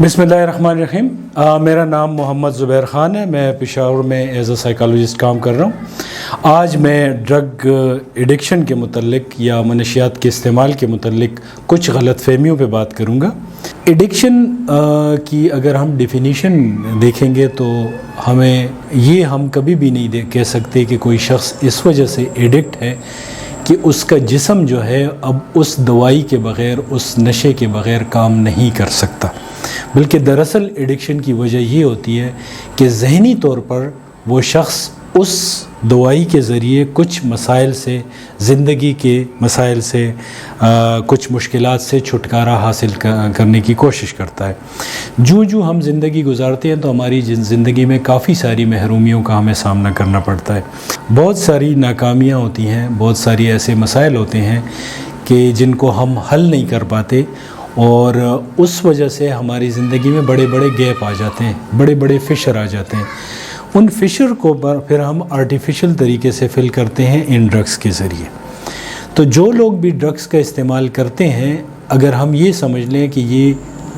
बिस्मिल्लाहिर्रहमानिर्रहीम। मेरा नाम मोहम्मद ज़ुबैर ख़ान है। मैं पेशावर में एज़ अ साइकोलॉजिस्ट काम कर रहा हूँ। आज मैं ड्रग एडिक्शन के मुतल्लिक या मनशियात के इस्तेमाल के मुतल्लिक कुछ गलत फ़हमियों पर बात करूँगा। एडिक्शन की अगर हम डेफिनीशन देखेंगे तो हम कभी भी नहीं कह सकते कि कोई शख्स इस वजह से एडिक्ट है कि उसका जिस्म जो है अब उस दवाई के बग़ैर, उस नशे के बग़ैर काम नहीं कर सकता। बल्कि दरअसल एडिक्शन की वजह ये होती है कि ज़हनी तौर पर वो शख्स उस दवाई के ज़रिए कुछ मसाइल से, ज़िंदगी के मसाइल से, कुछ मुश्किलात से छुटकारा हासिल करने की कोशिश करता है। जो हम ज़िंदगी गुजारते हैं तो हमारी ज़िंदगी में काफ़ी सारी महरूमियों का हमें सामना करना पड़ता है। बहुत सारी नाकामियाँ होती हैं, बहुत सारी ऐसे मसाइल होते हैं कि जिनको हम हल नहीं कर पाते और उस वजह से हमारी ज़िंदगी में बड़े बड़े गैप आ जाते हैं, बड़े बड़े फिशर आ जाते हैं। उन फिशर को फिर हम आर्टिफिशियल तरीके से फिल करते हैं इन ड्रग्स के ज़रिए। तो जो लोग भी ड्रग्स का इस्तेमाल करते हैं, अगर हम ये समझ लें कि ये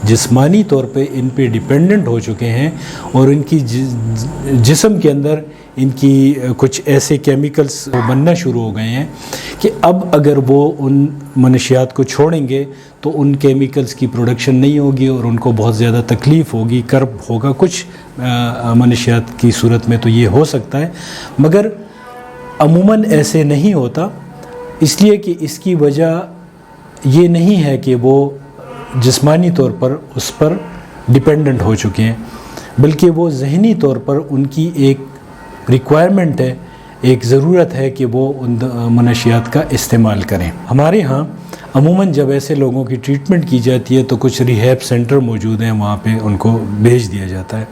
जिस्मानी तौर पे इन पे डिपेंडेंट हो चुके हैं और इनकी जिस्म के अंदर इनकी कुछ ऐसे केमिकल्स बनना शुरू हो गए हैं कि अब अगर वो उन मनशियात को छोड़ेंगे तो उन केमिकल्स की प्रोडक्शन नहीं होगी और उनको बहुत ज़्यादा तकलीफ़ होगी, कर्ब होगा। कुछ मनशियात की सूरत में तो ये हो सकता है, मगर अमूमन ऐसे नहीं होता, इसलिए कि इसकी वजह ये नहीं है कि वो जिस्मानी तौर पर उस पर डिपेंडेंट हो चुके हैं, बल्कि वो ज़हनी तौर पर उनकी एक रिक्वायरमेंट है, एक ज़रूरत है कि वो उन मनशियात का इस्तेमाल करें। हमारे यहाँ अमूमन जब ऐसे लोगों की ट्रीटमेंट की जाती है तो कुछ रिहैब सेंटर मौजूद हैं, वहाँ पे उनको भेज दिया जाता है।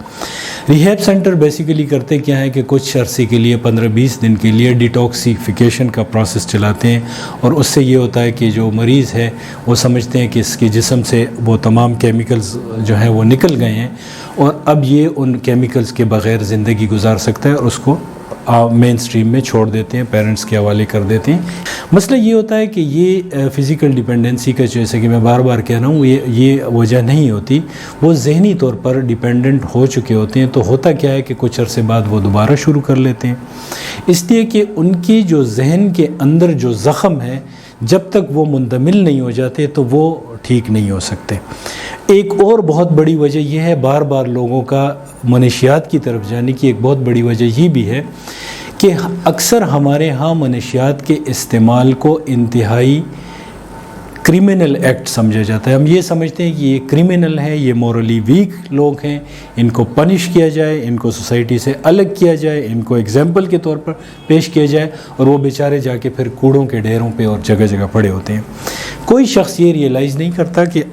रिहैब सेंटर बेसिकली करते क्या है कि कुछ अरसे के लिए 15-20 दिन के लिए डिटॉक्सिफिकेशन का प्रोसेस चलाते हैं और उससे ये होता है कि जो मरीज़ है वो समझते हैं कि इसके जिस्म से वो तमाम केमिकल्स जो हैं वो निकल गए हैं और अब ये उन केमिकल्स के बग़ैर ज़िंदगी गुजार सकता है और उसको मेन स्ट्रीम में छोड़ देते हैं, पेरेंट्स के हवाले कर देते हैं। मसला ये होता है कि ये फ़िज़िकल डिपेंडेंसी का, जैसे कि मैं बार बार कह रहा हूँ, ये वजह नहीं होती। वो ज़हनी तौर पर डिपेंडेंट हो चुके होते हैं। तो होता क्या है कि कुछ अरसे बाद वो दोबारा शुरू कर लेते हैं, इसलिए कि उनकी जो जहन के अंदर जो ज़ख़म है, जब तक वो मुंतमिल नहीं हो जाते तो वो ठीक नहीं हो सकते। एक और बहुत बड़ी वजह यह है, बार बार लोगों का मनशियात की तरफ जाने की एक बहुत बड़ी वजह ये भी है कि अक्सर हमारे यहाँ मनशियात के इस्तेमाल को इंतहाई क्रिमिनल एक्ट समझा जाता है। हम ये समझते हैं कि ये क्रिमिनल है, ये मोरली वीक लोग हैं, इनको पनिश किया जाए, इनको सोसाइटी से अलग किया जाए, इनको एग्जाम्पल के तौर पर पेश किया जाए और वो बेचारे जाके फिर कूड़ों के ढेरों पे और जगह जगह पड़े होते हैं। कोई शख्स ये रियलाइज़ नहीं करता कि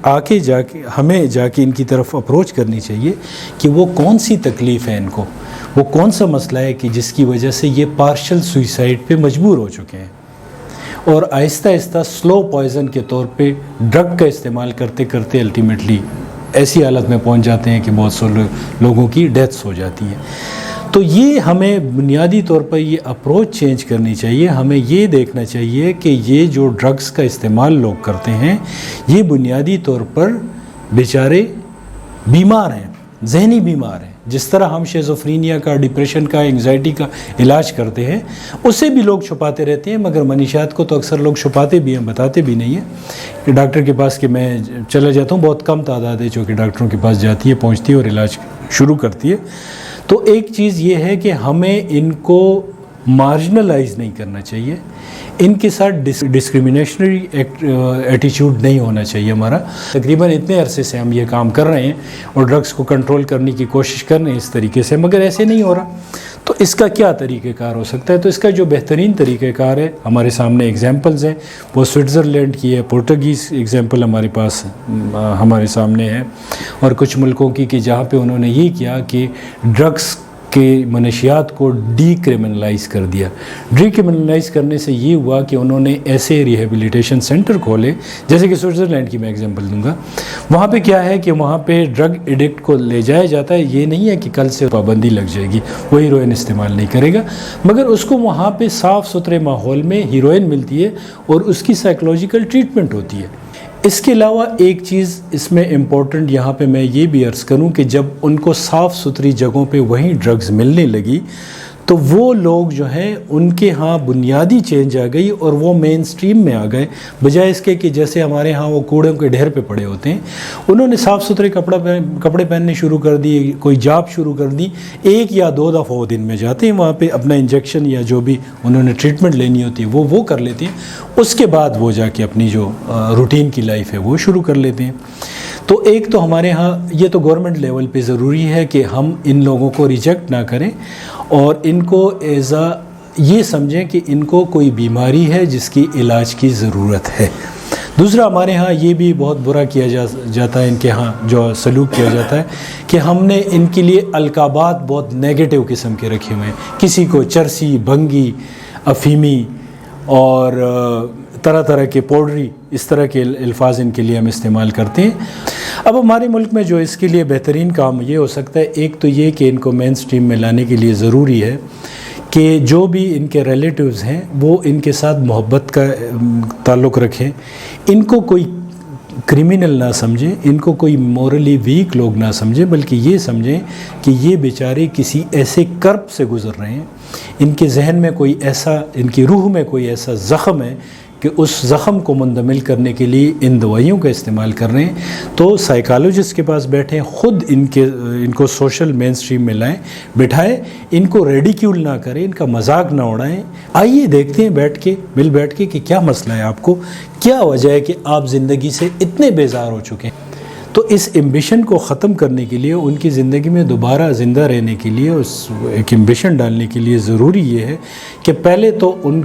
हमें जाके इनकी तरफ अप्रोच करनी चाहिए कि वो कौन सी तकलीफ़ है इनको, वो कौन सा मसला है कि जिसकी वजह से ये पार्शल सुइसाइड पे मजबूर हो चुके हैं और आहिस्ता आहिस्ता स्लो पॉइज़न के तौर पे ड्रग का इस्तेमाल करते करते अल्टीमेटली ऐसी हालत में पहुंच जाते हैं कि बहुत से लोगों की डेथ्स हो जाती हैं। तो ये हमें बुनियादी तौर पर ये अप्रोच चेंज करनी चाहिए। हमें ये देखना चाहिए कि ये जो ड्रग्स का इस्तेमाल लोग करते हैं, ये बुनियादी तौर पर बेचारे बीमार हैं, ज़हनी बीमार हैं। जिस तरह हम शिज़ोफ्रेनिया का, डिप्रेशन का, एंग्जाइटी का इलाज करते हैं, उसे भी लोग छुपाते रहते हैं, मगर मनशियात को तो अक्सर लोग छुपाते भी हैं, बताते भी नहीं हैं। कि डॉक्टर के पास कि मैं चला जाता हूँ, बहुत कम तादाद है जो कि डॉक्टरों के पास जाती है, पहुँचती है और इलाज शुरू करती है। तो एक चीज़ ये है कि हमें इनको मार्जिनलाइज नहीं करना चाहिए, इनके साथ डिस्क्रिमिनेशनरी एटीट्यूड नहीं होना चाहिए हमारा। तकरीबन इतने अरसे से हम ये काम कर रहे हैं और ड्रग्स को कंट्रोल करने की कोशिश कर रहे हैं इस तरीके से, मगर ऐसे नहीं हो रहा। तो इसका क्या तरीक़ेकार हो सकता है? तो इसका जो बेहतरीन तरीक़ेकार है, हमारे सामने एग्जांपल्स हैं, वो स्विट्ज़रलैंड की है, पोर्टुगीज़ एग्जांपल हमारे पास हमारे सामने है और कुछ मुल्कों की कि जहाँ पे उन्होंने ये किया कि ड्रग्स के मनशियात को डीक्रिमिनलाइज कर दिया। डीक्रिमिनलाइज करने से ये हुआ कि उन्होंने ऐसे रिहेबिलिटेशन सेंटर खोले, जैसे कि स्विट्ज़रलैंड की मैं एग्जांपल दूंगा। वहाँ पे क्या है कि वहाँ पे ड्रग एडिक्ट को ले जाया जाता है। ये नहीं है कि कल से पाबंदी लग जाएगी, वो हीरोइन इस्तेमाल नहीं करेगा, मगर उसको वहाँ पे साफ़ सुथरे माहौल में हीरोइन मिलती है और उसकी साइकोलॉजिकल ट्रीटमेंट होती है। اس کے علاوہ ایک چیز اس میں امپورٹنٹ یہاں پہ میں یہ بھی عرض کروں کہ جب ان کو صاف ستھری جگہوں پہ وہیں ڈرگز ملنے لگی تو وہ لوگ جو ہیں ان کے ہاں بنیادی چینج آ گئی اور وہ مین سٹریم میں آ گئے، بجائے اس کے کہ جیسے ہمارے ہاں وہ کوڑوں کے ڈھیر پہ پڑے ہوتے ہیں۔ انہوں نے صاف ستھرے کپڑے پہننے شروع کر دیے، کوئی جاب شروع کر دی، 1 یا 2 دفعہ وہ دن میں جاتے ہیں وہاں پہ اپنا انجیکشن یا جو بھی انہوں نے ٹریٹمنٹ لینی ہوتی ہے وہ کر لیتے ہیں، اس کے بعد وہ جا کے اپنی جو روٹین کی لائف ہے وہ شروع کر لیتے ہیں۔ تو ایک تو ہمارے ہاں یہ تو گورنمنٹ لیول پہ ضروری ہے کہ ہم ان لوگوں کو ریجیکٹ نہ کریں اور ان کو یہ سمجھیں کہ ان کو کوئی بیماری ہے جس کی علاج کی ضرورت ہے۔ دوسرا ہمارے ہاں یہ بھی بہت برا کیا جاتا ہے، ان کے ہاں جو سلوک کیا جاتا ہے کہ ہم نے ان کے لیے القابات بہت نیگیٹو قسم کے رکھے ہوئے ہیں، کسی کو چرسی، بھنگی، افیمی اور طرح طرح کے پاؤڈری، اس طرح کے الفاظ ان کے لیے ہم استعمال کرتے ہیں۔ اب ہمارے ملک میں جو اس کے لیے بہترین کام یہ ہو سکتا ہے، ایک تو یہ کہ ان کو مین سٹریم میں لانے کے لیے ضروری ہے کہ جو بھی ان کے ریلیٹیوز ہیں وہ ان کے ساتھ محبت کا تعلق رکھیں، ان کو کوئی کرمنل نہ سمجھیں، ان کو کوئی مورلی ویک لوگ نہ سمجھیں، بلکہ یہ سمجھیں کہ یہ بیچارے کسی ایسے کرب سے گزر رہے ہیں، ان کے ذہن میں کوئی ایسا، ان کی روح میں کوئی ایسا زخم ہے کہ اس زخم کو مندمل کرنے کے لیے ان دوائیوں کا استعمال کر رہے ہیں۔ تو سائیکالوجسٹ کے پاس بیٹھیں، خود ان کو سوشل مین سٹریم میں لائیں، بٹھائیں، ان کو ریڈیکیول نہ کریں، ان کا مذاق نہ اڑائیں۔ آئیے دیکھتے ہیں مل بیٹھ کے کہ کیا مسئلہ ہے، آپ کو کیا وجہ ہے کہ آپ زندگی سے اتنے بیزار ہو چکے ہیں۔ تو اس ایمبیشن کو ختم کرنے کے لیے، ان کی زندگی میں دوبارہ زندہ رہنے کے لیے، ایک ایمبیشن ڈالنے کے لیے ضروری یہ ہے کہ پہلے تو ان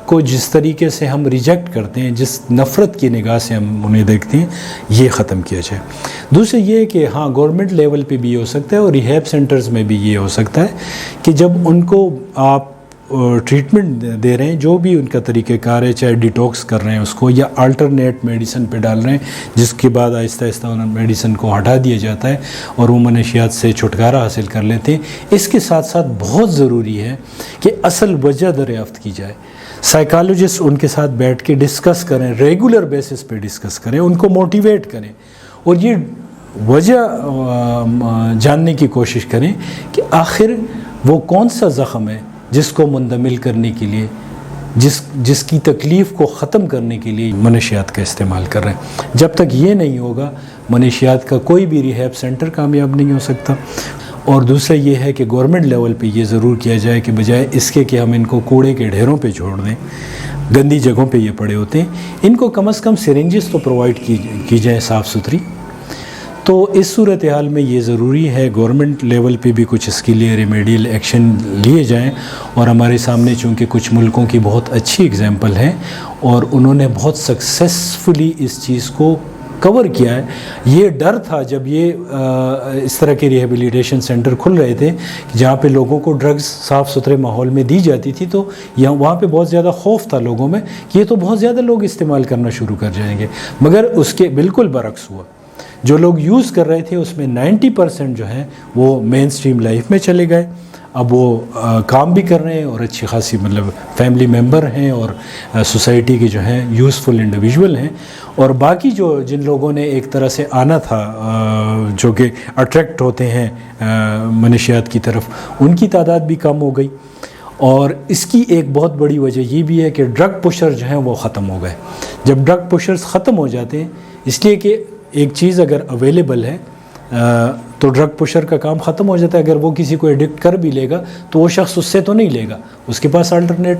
کو جس طریقے سے ہم ریجیکٹ کرتے ہیں، جس نفرت کی نگاہ سے ہم انہیں دیکھتے ہیں، یہ ختم کیا جائے۔ دوسرے یہ ہے کہ ہاں گورنمنٹ لیول پہ بھی یہ ہو سکتا ہے اور ریہیب سینٹرز میں بھی یہ ہو سکتا ہے کہ جب ان کو آپ ٹریٹمنٹ دے رہے ہیں، جو بھی ان کا طریقہ کار ہے، چاہے ڈیٹاکس کر رہے ہیں اس کو یا الٹرنیٹ میڈیسن پہ ڈال رہے ہیں، جس کے بعد آہستہ آہستہ ان میڈیسن کو ہٹا دیا جاتا ہے اور وہ منشیات سے چھٹکارا حاصل کر لیتے ہیں۔ اس کے ساتھ ساتھ بہت ضروری ہے کہ اصل وجہ دریافت کی جائے، سائیکالوجسٹ ان کے ساتھ بیٹھ کے ڈسکس کریں، ریگولر بیسس پہ ڈسکس کریں، ان کو موٹیویٹ کریں اور یہ وجہ جاننے کی کوشش کریں کہ آخر وہ کون سا زخم ہے جس کو مندمل کرنے کے لیے، جس کی تکلیف کو ختم کرنے کے لیے منشیات کا استعمال کر رہے ہیں۔ جب تک یہ نہیں ہوگا، منشیات کا کوئی بھی ریہیب سینٹر کامیاب نہیں ہو سکتا۔ اور دوسرا یہ ہے کہ گورنمنٹ لیول پہ یہ ضرور کیا جائے کہ بجائے اس کے کہ ہم ان کو کوڑے کے ڈھیروں پہ چھوڑ دیں، گندی جگہوں پہ یہ پڑے ہوتے ہیں، ان کو کم از کم سرنجز تو پرووائڈ کی جائیں صاف ستھری۔ تو اس صورتحال میں یہ ضروری ہے گورنمنٹ لیول پہ بھی کچھ اس کے لیے ریمیڈیل ایکشن لیے جائیں، اور ہمارے سامنے چونکہ کچھ ملکوں کی بہت اچھی اگزامپل ہیں اور انہوں نے بہت سکسیسفلی اس چیز کو کور کیا ہے۔ یہ ڈر تھا جب یہ اس طرح کے ریہیبلیٹیشن سینٹر کھل رہے تھے جہاں پہ لوگوں کو ڈرگز صاف ستھرے ماحول میں دی جاتی تھی، تو وہاں پہ بہت زیادہ خوف تھا لوگوں میں کہ یہ تو بہت زیادہ لوگ استعمال کرنا شروع کر جائیں گے، مگر اس کے بالکل برعکس ہوا۔ جو لوگ یوز کر رہے تھے اس میں 90% جو ہیں وہ مین سٹریم لائف میں چلے گئے، اب وہ کام بھی کر رہے ہیں اور اچھی خاصی مطلب فیملی ممبر ہیں اور سوسائٹی کے جو ہیں یوزفل انڈیویژول ہیں۔ اور باقی جن لوگوں نے ایک طرح سے آنا تھا، جو کہ اٹریکٹ ہوتے ہیں منشیات کی طرف، ان کی تعداد بھی کم ہو گئی۔ اور اس کی ایک بہت بڑی وجہ یہ بھی ہے کہ ڈرگ پشر جو ہیں وہ ختم ہو گئے۔ جب ڈرگ پشرز ختم ہو جاتے ہیں، اس لیے کہ ایک چیز اگر اویلیبل ہے تو ڈرگ پشر کا کام ختم ہو جاتا ہے۔ اگر وہ کسی کو ایڈکٹ کر بھی لے گا تو وہ شخص اس سے تو نہیں لے گا، اس کے پاس الٹرنیٹ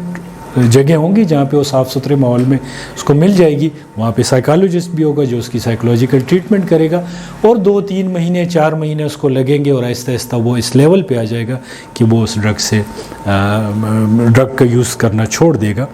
جگہ ہوں گی جہاں پہ وہ صاف ستھرے ماحول میں اس کو مل جائے گی، وہاں پہ سائیکالوجسٹ بھی ہوگا جو اس کی سائیکولوجیکل ٹریٹمنٹ کرے گا، اور 2-3 مہینے 4 مہینے اس کو لگیں گے اور آہستہ آہستہ وہ اس لیول پہ آ جائے گا کہ وہ اس ڈرگ کا یوز کرنا چھوڑ دے گا۔